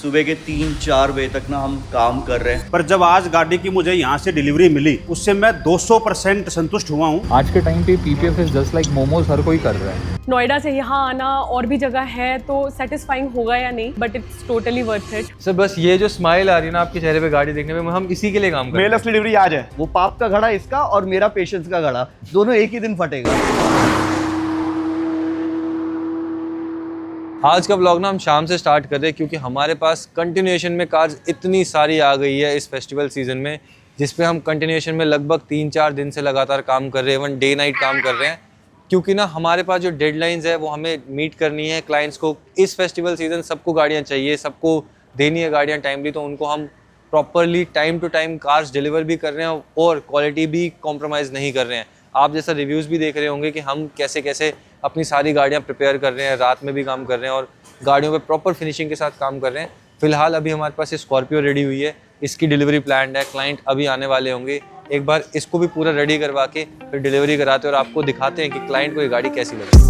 सुबह के 3-4 बजे तक ना हम काम कर रहे हैं। पर जब आज गाड़ी की मुझे यहाँ से डिलीवरी मिली उससे मैं 200% संतुष्ट हुआ हूँ। आज के टाइम पे PPF is just like momos, हर कोई कर रहा है। नोएडा से यहाँ आना और भी जगह है तो सेटिस्फाइंग होगा या नहीं, but it's totally worth it. Sir बस ये जो स्माइल आ रही है ना आपके चेहरे पे गाड़ी देखने में, हम इसी के लिए काम कर रहे हैं। मेरा असली डिलीवरी आज है। वो पाप का घड़ा इसका और मेरा पेशेंस का घड़ा, दोनों एक ही दिन फटेगा। आज का व्लॉग ना हम शाम से स्टार्ट कर रहे हैं क्योंकि हमारे पास कंटिन्यूएशन में कार्स इतनी सारी आ गई है इस फेस्टिवल सीजन में, जिसपे हम कंटिन्यूएशन में लगभग 3-4 दिन से लगातार काम कर रहे हैं, इवन डे नाइट काम कर रहे हैं। क्योंकि ना हमारे पास जो डेडलाइंस है वो हमें मीट करनी है। क्लाइंट्स को इस फेस्टिवल सीजन सबको गाड़ियाँ चाहिए, सबको देनी है गाड़ियाँ टाइमली, तो उनको हम properly time to time cars deliver भी कर रहे हैं और क्वालिटी भी कॉम्प्रोमाइज़ नहीं कर रहे हैं। आप जैसा रिव्यूज़ भी देख रहे होंगे कि हम कैसे कैसे अपनी सारी गाड़ियाँ प्रिपेयर कर रहे हैं, रात में भी काम कर रहे हैं और गाड़ियों पे प्रॉपर फिनिशिंग के साथ काम कर रहे हैं। फिलहाल अभी हमारे पास ये स्कॉर्पियो रेडी हुई है, इसकी डिलीवरी प्लान्ड है, क्लाइंट अभी आने वाले होंगे। एक बार इसको भी पूरा रेडी करवा के फिर डिलीवरी कराते हैं और आपको दिखाते हैं कि क्लाइंट को ये गाड़ी कैसी लगी।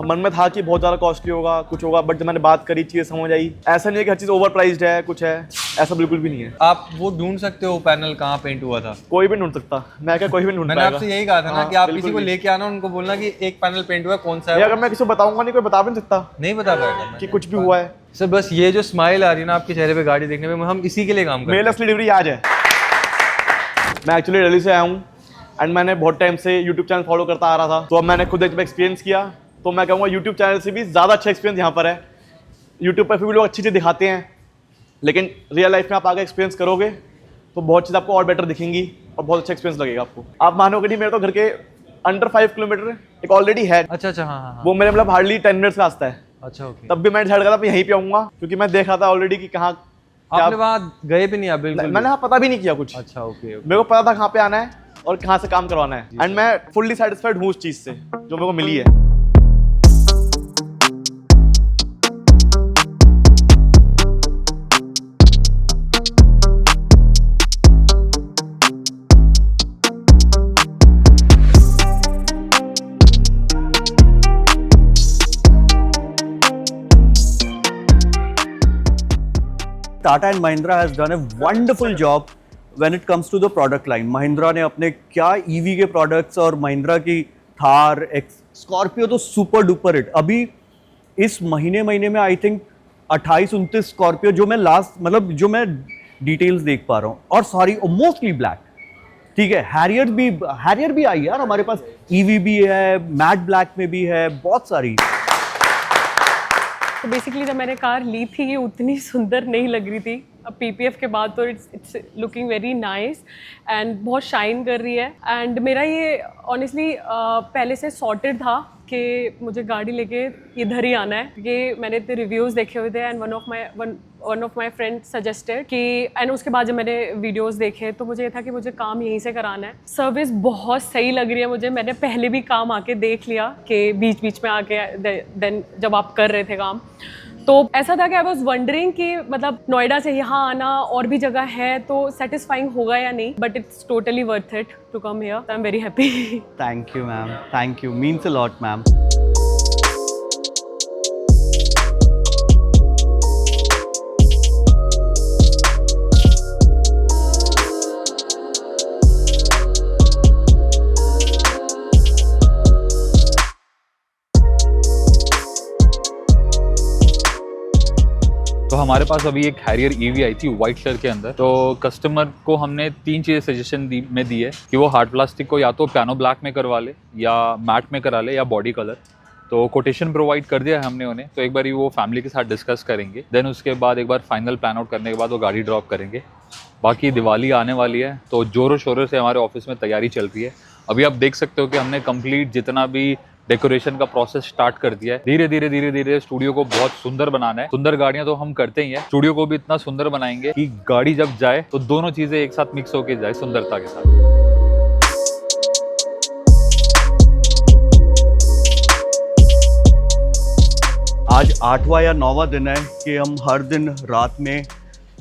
मन में था कि बहुत ज़्यादा कॉस्टली होगा, कुछ होगा, बट जब मैंने बात करी चीज़ समझ आई। ऐसा नहीं है कि हर चीज़ ओवर प्राइस्ड है, कुछ है, ऐसा बिल्कुल भी नहीं है। आप वो ढूंढ सकते हो पैनल कहाँ पेंट हुआ था? कोई भी ढूंढ सकता, मैं क्या कोई भी ढूंढ मैंने पाएगा। आपसे यही कहा था ना हाँ, कि आप बिल्कुल किसी को भी। लेके आना, उनको बोलना कि एक पैनल पेंट हुआ है, कौन सा ये है? अगर मैं किसी को बताऊंगा नहीं, कोई बता भी नहीं सकता नहीं बता पाएगा कि कुछ भी हुआ है। सर बस ये जो स्माइल आ रही है ना आपके चेहरे पे गाड़ी देखने में, हम इसी के लिए काम कर रहे हैं। मेरा असली डिलीवरी आज है। मैं एक्चुअली दिल्ली से आया हूँ एंड मैंने बहुत टाइम से यूट्यूब चैनल फॉलो करता आ रहा था, तो अब मैंने खुद एक एक्सपीरियंस किया, तो मैं कहूँगा यूट्यूब चैनल से भी ज़्यादा अच्छा एक्सपीरियंस यहाँ पर है। यूट्यूब पर फिर भी लोग अच्छी चीज़ दिखाते हैं, लेकिन रियल लाइफ में आप आगे एक्सपीरियंस करोगे तो बहुत चीज़ आपको और बेटर दिखेंगी और बहुत अच्छा एक्सपीरियंस लगेगा आपको। आप मानोगे नहीं, मेरे तो घर के अंडर 5 किलोमीटर एक ऑलरेडी है। अच्छा हाँ हाँ। वो मेरे मतलब हार्डली 10 मिनट्स का रास्ता है। अच्छा ओके। तब भी मैं डिसाइड करा था यहीं पे आऊँगा, क्योंकि मैं देख रहा था ऑलरेडी कि कहाँ आपने वहाँ गए भी नहीं आप? बिल्कुल मैंने वहाँ पता भी नहीं किया कुछ। अच्छा ओके। मेरे को पता था कहाँ पे आना है और कहाँ से काम करवाना है, एंड मैं फुल्ली सेटिस्फाइड हूँ उस चीज़ से जो मेरे को मिली है। Tata and Mahindra has done a wonderful job when it comes to the product line. Mahindra ने अपने क्या ईवी के प्रोडक्ट्स और महिंद्रा की थार, स्कॉर्पियो तो सुपर डुपर हिट। अभी इस महीने में आई थिंक 28-29 स्कॉर्पियो जो मैं जो मैं डिटेल्स देख पा रहा हूँ, और सारी मोस्टली ब्लैक। ठीक है, हैरियर भी आई यार हमारे पास, ईवी भी है, मैट ब्लैक में भी है, बहुत सारी। तो बेसिकली जब मैंने कार ली थी ये उतनी सुंदर नहीं लग रही थी। अब पीपीएफ के बाद तो it's looking very nice and बहुत शाइन कर रही है। एंड मेरा ये ऑनेस्टली पहले से सॉर्टेड था कि मुझे गाड़ी लेके इधर ही आना है। ये मैंने इतने रिव्यूज़ देखे हुए थे and one of my friend suggested कि, एंड उसके बाद जब मैंने वीडियोस देखे तो मुझे ये था कि मुझे काम यहीं से कराना है। सर्विस बहुत सही लग रही है मुझे। मैंने पहले भी काम आके देख लिया कि बीच में आके देन जब आप कर रहे थे काम, तो ऐसा था कि आई वॉज वंडरिंग कि मतलब नोएडा से यहाँ आना और भी जगह है तो सेटिस्फाइंग होगा या नहीं, but it's totally worth it to come here. I am very happy. Thank you ma'am, thank you, means a lot ma'am. तो हमारे पास अभी एक हैरियर ईवी आई थी वाइट कलर के अंदर। तो कस्टमर को हमने 3 चीज़ें सजेशन दी है कि वो हार्ड प्लास्टिक को या तो पियानो ब्लैक में करवा ले, या मैट में करा ले, या बॉडी कलर। तो कोटेशन प्रोवाइड कर दिया है हमने उन्हें, तो एक बार वो फैमिली के साथ डिस्कस करेंगे, देन उसके बाद एक बार फाइनल प्लान आउट करने के बाद वो गाड़ी ड्रॉप करेंगे। बाकी दिवाली आने वाली है तो जोरों शोरों से हमारे ऑफिस में तैयारी चल रही है। अभी आप देख सकते हो कि हमने कंप्लीट जितना भी डेकोरेशन का प्रोसेस स्टार्ट कर दिया है। धीरे धीरे स्टूडियो को बहुत सुंदर बनाना है। सुंदर गाड़ियां तो हम करते ही हैं, स्टूडियो को भी इतना सुंदर बनाएंगे कि गाड़ी जब जाए तो दोनों चीजें एक साथ मिक्स होके जाए सुंदरता के साथ। आज 8वां या 9वां दिन है कि हम हर दिन रात में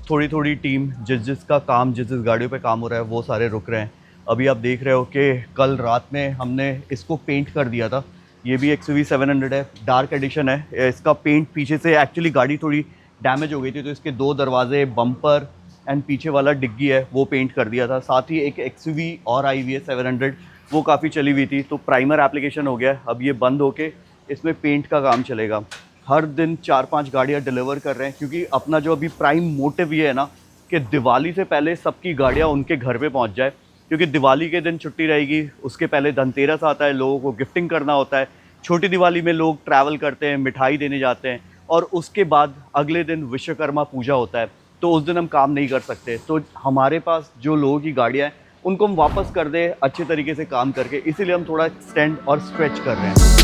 थोड़ी थोड़ी टीम जिसका काम जिस गाड़ियों पे काम हो रहा है वो सारे रुक रहे हैं। अभी आप देख रहे हो कि कल रात में हमने इसको पेंट कर दिया था। ये भी XUV 700 है, डार्क एडिशन है। इसका पेंट पीछे से एक्चुअली गाड़ी थोड़ी डैमेज हो गई थी तो इसके 2 दरवाजे, बम्पर एंड पीछे वाला डिग्गी है वो पेंट कर दिया था। साथ ही एक XUV और आई हुई है 700, वो काफ़ी चली हुई थी तो प्राइमर एप्लीकेशन हो गया। अब ये बंद होके इसमें पेंट का काम चलेगा। हर दिन 4-5 गाड़ियाँ डिलीवर कर रहे हैं क्योंकि अपना जो अभी प्राइम मोटिव ये है ना कि दिवाली से पहले सबकी गाड़ियाँ उनके घर पे पहुँच जाए, क्योंकि दिवाली के दिन छुट्टी रहेगी, उसके पहले धनतेरस आता है, लोगों को गिफ्टिंग करना होता है। छोटी दिवाली में लोग ट्रैवल करते हैं, मिठाई देने जाते हैं और उसके बाद अगले दिन विश्वकर्मा पूजा होता है तो उस दिन हम काम नहीं कर सकते। तो हमारे पास जो लोगों की गाड़ियाँ हैं उनको हम वापस कर दें अच्छे तरीके से काम करके, इसीलिए हम थोड़ा एक्सटेंड और स्ट्रेच कर रहे हैं।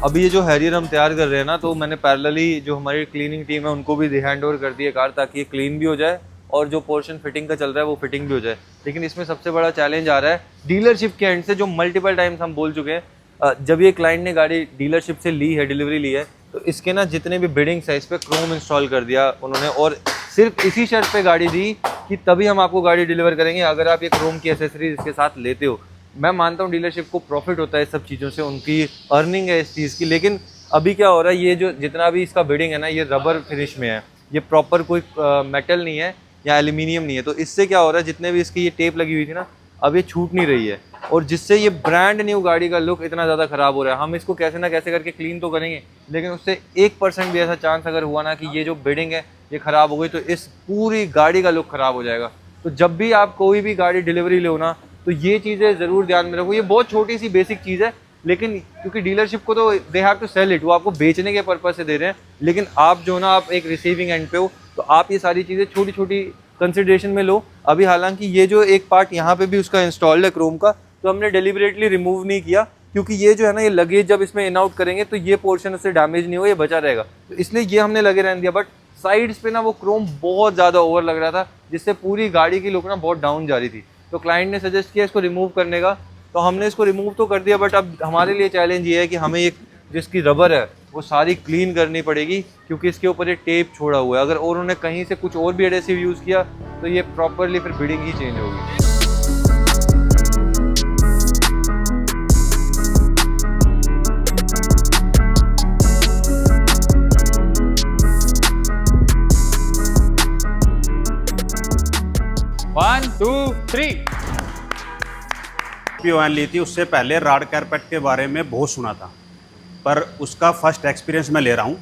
अभी ये जो हैरियर हम तैयार कर रहे हैं ना, तो मैंने पैरेलली जो हमारी क्लीनिंग टीम है उनको भी हैंड ओवर कर दिया कार, ताकि ये क्लीन भी हो जाए और जो पोर्शन फिटिंग का चल रहा है वो फिटिंग भी हो जाए। लेकिन इसमें सबसे बड़ा चैलेंज आ रहा है डीलरशिप के एंड से, जो मल्टीपल टाइम्स हम बोल चुके हैं। जब ये क्लाइंट ने गाड़ी डीलरशिप से ली है, डिलीवरी ली है, तो इसके ना जितने भी बिडिंग्स है इस पर क्रोम इंस्टॉल कर दिया उन्होंने, और सिर्फ इसी शर्त पे गाड़ी दी कि तभी हम आपको गाड़ी डिलीवर करेंगे अगर आप ये क्रोम की एसेसरीज इसके साथ लेते हो। मैं मानता हूँ डीलरशिप को प्रॉफिट होता है इस सब चीज़ों से, उनकी अर्निंग है इस चीज़ की। लेकिन अभी क्या हो रहा है, ये जो जितना भी इसका बिडिंग है ना, ये रबर फिनिश में है, ये प्रॉपर कोई मेटल नहीं है या एल्यूमिनियम नहीं है। तो इससे क्या हो रहा है, जितने भी इसकी ये टेप लगी हुई थी ना, अब ये छूट नहीं रही है, और जिससे ये ब्रांड न्यू गाड़ी का लुक इतना ज़्यादा ख़राब हो रहा है। हम इसको कैसे ना कैसे करके क्लीन तो करेंगे, लेकिन उससे 1% भी ऐसा चांस अगर हुआ ना कि ये जो बिडिंग है ये ख़राब हो गई, तो इस पूरी गाड़ी का लुक ख़राब हो जाएगा। तो जब भी आप कोई भी गाड़ी डिलीवरी लो ना, तो ये चीज़ें ज़रूर ध्यान में रखो। ये बहुत छोटी सी बेसिक चीज़ है, लेकिन क्योंकि डीलरशिप को तो they have to sell it, वो आपको बेचने के पर्पज़ से दे रहे हैं, लेकिन आप जो ना आप एक रिसीविंग एंड पे हो, तो आप ये सारी चीज़ें छोटी छोटी कंसिडरेशन में लो। अभी हालांकि ये जो एक पार्ट यहाँ पे भी उसका इंस्टॉल्ड है क्रोम का, तो हमने डेलिबरेटली रिमूव नहीं किया, क्योंकि ये जो है ना, ये लगेज जब इसमें इन आउट करेंगे तो ये पोर्शन उससे डैमेज नहीं होगा, ये बचा रहेगा, तो इसलिए ये हमने लगे रहने दिया। बट साइड्स पे ना वो क्रोम बहुत ज़्यादा ओवर लग रहा था, जिससे पूरी गाड़ी की लुक ना बहुत डाउन जा रही थी। तो क्लाइंट ने सजेस्ट किया इसको रिमूव करने का, तो हमने इसको रिमूव तो कर दिया, बट अब हमारे लिए चैलेंज ये है कि हमें एक जिसकी रबर है वो सारी क्लीन करनी पड़ेगी, क्योंकि इसके ऊपर ये टेप छोड़ा हुआ है। अगर और उन्होंने कहीं से कुछ और भी एडेसिव यूज़ किया तो ये प्रॉपरली फिर बिडिंग ही चेंज होगी। One, two, three. PON ली थी, उससे पहले राड कारपेट के बारे में बहुत सुना था, पर उसका फर्स्ट एक्सपीरियंस मैं ले रहा हूँ।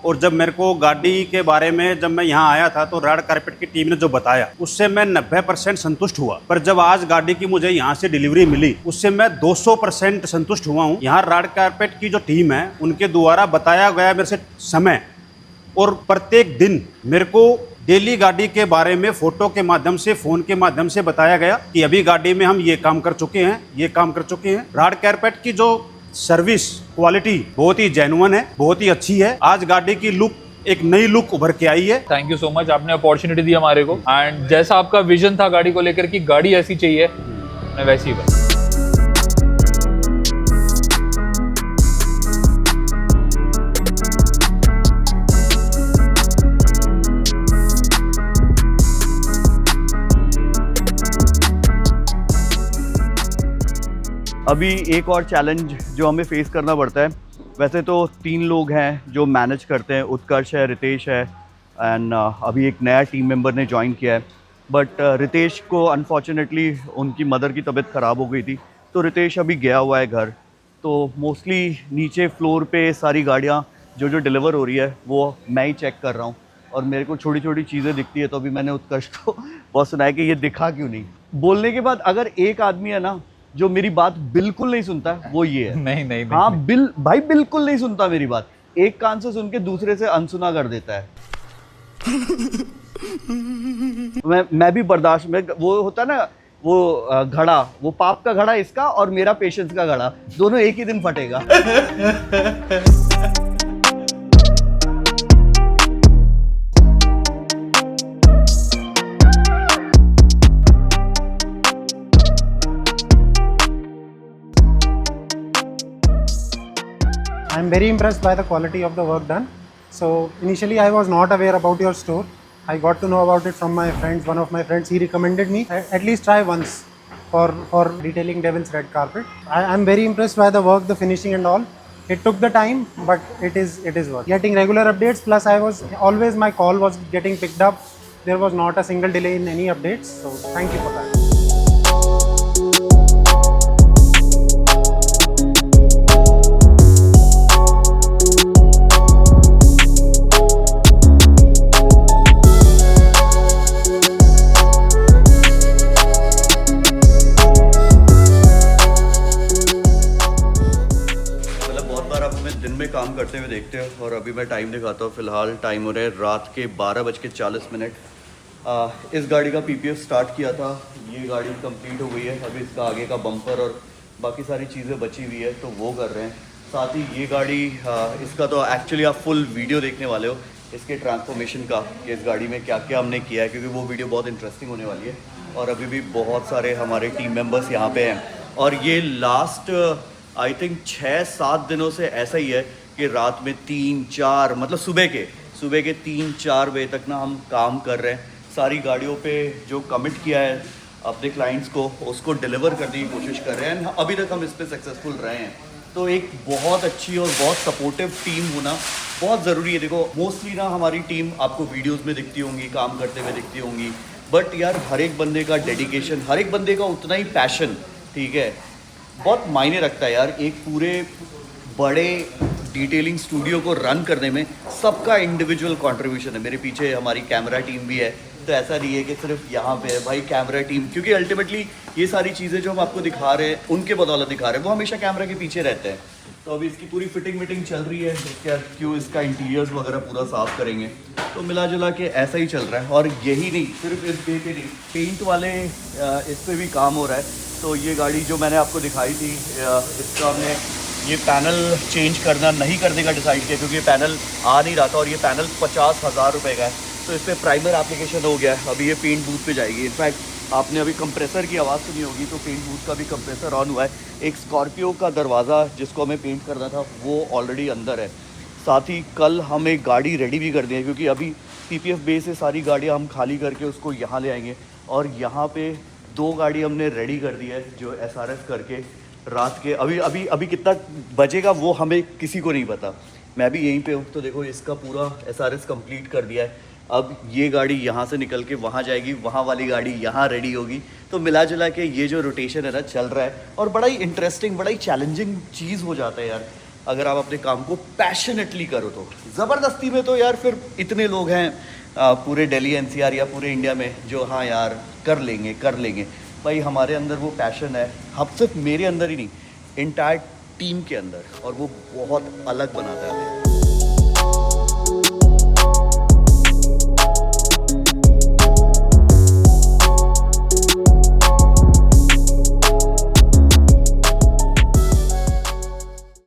और जब मेरे को गाड़ी के बारे में जब मैं यहाँ आया था, तो राड कारपेट की टीम ने जो बताया उससे मैं 90% संतुष्ट हुआ। पर जब आज गाड़ी की मुझे यहाँ से डिलीवरी मिली, उससे मैं 200% संतुष्ट हुआ हूँ। यहाँ राड कारपेट की जो टीम है उनके द्वारा बताया गया मेरे से समय, और प्रत्येक दिन मेरे को डेली गाड़ी के बारे में फ़ोटो के माध्यम से, फ़ोन के माध्यम से बताया गया कि अभी गाड़ी में हम ये काम कर चुके हैं, ये काम कर चुके हैं। राड कारपेट की जो सर्विस क्वालिटी बहुत ही जेन्युइन है, बहुत ही अच्छी है। आज गाड़ी की लुक, एक नई लुक उभर के आई है। थैंक यू सो मच, आपने अपॉर्चुनिटी दी हमारे को, एंड जैसा आपका विजन था गाड़ी को लेकर कि गाड़ी ऐसी चाहिए, मैं वैसी ही बनी। अभी एक और चैलेंज जो हमें फेस करना पड़ता है, वैसे तो 3 लोग हैं जो मैनेज करते हैं, उत्कर्ष है, रितेश है, एंड अभी एक नया टीम मेंबर ने ज्वाइन किया है। बट रितेश को अनफॉर्चुनेटली उनकी मदर की तबीयत ख़राब हो गई थी, तो रितेश अभी गया हुआ है घर। तो मोस्टली नीचे फ्लोर पे सारी गाड़ियाँ जो डिलीवर हो रही है वो मैं ही चेक कर रहा हूँ, और मेरे को छोटी छोटी चीज़ें दिखती है। तो अभी मैंने उत्कर्ष को बहुत सुना है कि ये दिखा क्यों नहीं। बोलने के बाद अगर एक आदमी है ना जो मेरी बात बिल्कुल नहीं सुनता, वो ये है। नहीं हाँ, भाई बिल्कुल नहीं सुनता मेरी बात, एक कान से सुन के दूसरे से अनसुना कर देता है। मैं भी बर्दाश्त में, वो होता है ना वो घड़ा, वो पाप का घड़ा इसका और मेरा पेशेंस का घड़ा, दोनों एक ही दिन फटेगा। I'm very impressed by the quality of the work done. So initially I was not aware about your store. I got to know about it from my friends. One of my friends, he recommended me at least try once for detailing Devil's Red Carpet. I'm very impressed by the work, the finishing and all. It took the time, but it is worth. Getting regular updates, plus I was always, my call was getting picked up. There was not a single delay in any updates. So thank you for that. दिन में काम करते हुए देखते हैं और अभी मैं टाइम दिखाता हूँ। फ़िलहाल टाइम हो रहा है रात के 12:40। इस गाड़ी का पीपीएफ स्टार्ट किया था, ये गाड़ी कंप्लीट हो गई है। अभी इसका आगे का बम्पर और बाकी सारी चीज़ें बची हुई है तो वो कर रहे हैं। साथ ही ये गाड़ी इसका तो एक्चुअली आप फुल वीडियो देखने वाले हो इसके ट्रांसफॉर्मेशन का, कि इस गाड़ी में क्या क्या हमने किया है, क्योंकि वो वीडियो बहुत इंटरेस्टिंग होने वाली है। और अभी भी बहुत सारे हमारे टीम मेम्बर्स यहाँ पे हैं और ये लास्ट आई थिंक 6-7 दिनों से ऐसा ही है कि रात में 3-4 मतलब सुबह के 3-4 बजे तक ना हम काम कर रहे हैं। सारी गाड़ियों पे जो कमिट किया है अपने क्लाइंट्स को उसको डिलीवर करने की कोशिश कर रहे हैं। अभी तक हम इस पे सक्सेसफुल रहे हैं। तो एक बहुत अच्छी और बहुत सपोर्टिव टीम होना बहुत ज़रूरी है। देखो मोस्टली ना हमारी टीम आपको वीडियोज़ में दिखती होंगी, काम करते हुए दिखती होंगी, बट यार हर एक बंदे का डेडिकेशन, हर एक बंदे का उतना ही पैशन, ठीक है, बहुत मायने रखता है यार। एक पूरे बड़े डिटेलिंग स्टूडियो को रन करने में सबका इंडिविजुअल कंट्रीब्यूशन है। मेरे पीछे हमारी कैमरा टीम भी है, तो ऐसा नहीं है कि सिर्फ यहाँ पे है भाई कैमरा टीम, क्योंकि अल्टीमेटली ये सारी चीज़ें जो हम आपको दिखा रहे हैं उनके बदौलत दिखा रहे हैं, वो हमेशा कैमरा के पीछे रहते हैं। तो अभी इसकी पूरी फिटिंग विटिंग चल रही है, इसका क्यों इसका इंटीरियर्स वगैरह पूरा साफ़ करेंगे। तो मिला जुला के ऐसा ही चल रहा है। और यही नहीं, सिर्फ इस पे नहीं, पेंट वाले इस पर भी काम हो रहा है। तो ये गाड़ी जो मैंने आपको दिखाई थी, इसका हमने ये पैनल चेंज करना नहीं करने का डिसाइड किया, क्योंकि ये पैनल आ नहीं रहा था और ये पैनल 50,000 रुपये का है। तो इस पर प्राइमर एप्लीकेशन हो गया है। अभी ये पेंट बूथ पे जाएगी। इनफैक्ट आपने अभी कंप्रेसर की आवाज़ सुनी होगी, तो पेंट बूथ का भी कंप्रेसर ऑन हुआ है। एक स्कॉर्पियो का दरवाज़ा जिसको हमें पेंट करना था वो ऑलरेडी अंदर है। साथ ही कल हम एक गाड़ी रेडी भी कर दी है, क्योंकि अभी पीपीएफ बे से सारी गाड़ियाँ हम खाली करके उसको यहाँ ले आएंगे। और यहाँ पे 2 गाड़ी हमने रेडी कर दी है जो एसआरएस करके रात के अभी कितना बजेगा वो हमें किसी को नहीं पता। मैं भी यहीं पे हूँ। तो देखो इसका पूरा एसआरएस कंप्लीट कर दिया है। अब ये गाड़ी यहाँ से निकल के वहाँ जाएगी, वहाँ वाली गाड़ी यहाँ रेडी होगी। तो मिला जुला के ये जो रोटेशन है ना चल रहा है और बड़ा ही इंटरेस्टिंग, बड़ा ही चैलेंजिंग चीज़ हो जाता है यार अगर आप अपने काम को पैशनेटली करो तो। ज़बरदस्ती में तो यार फिर इतने लोग हैं पूरे दिल्ली एनसीआर या पूरे इंडिया में जो हाँ यार कर लेंगे। भाई हमारे अंदर वो पैशन है, हम सिर्फ मेरे अंदर ही नहीं, इंटायर टीम के अंदर, और वो बहुत अलग बनाता है हमें।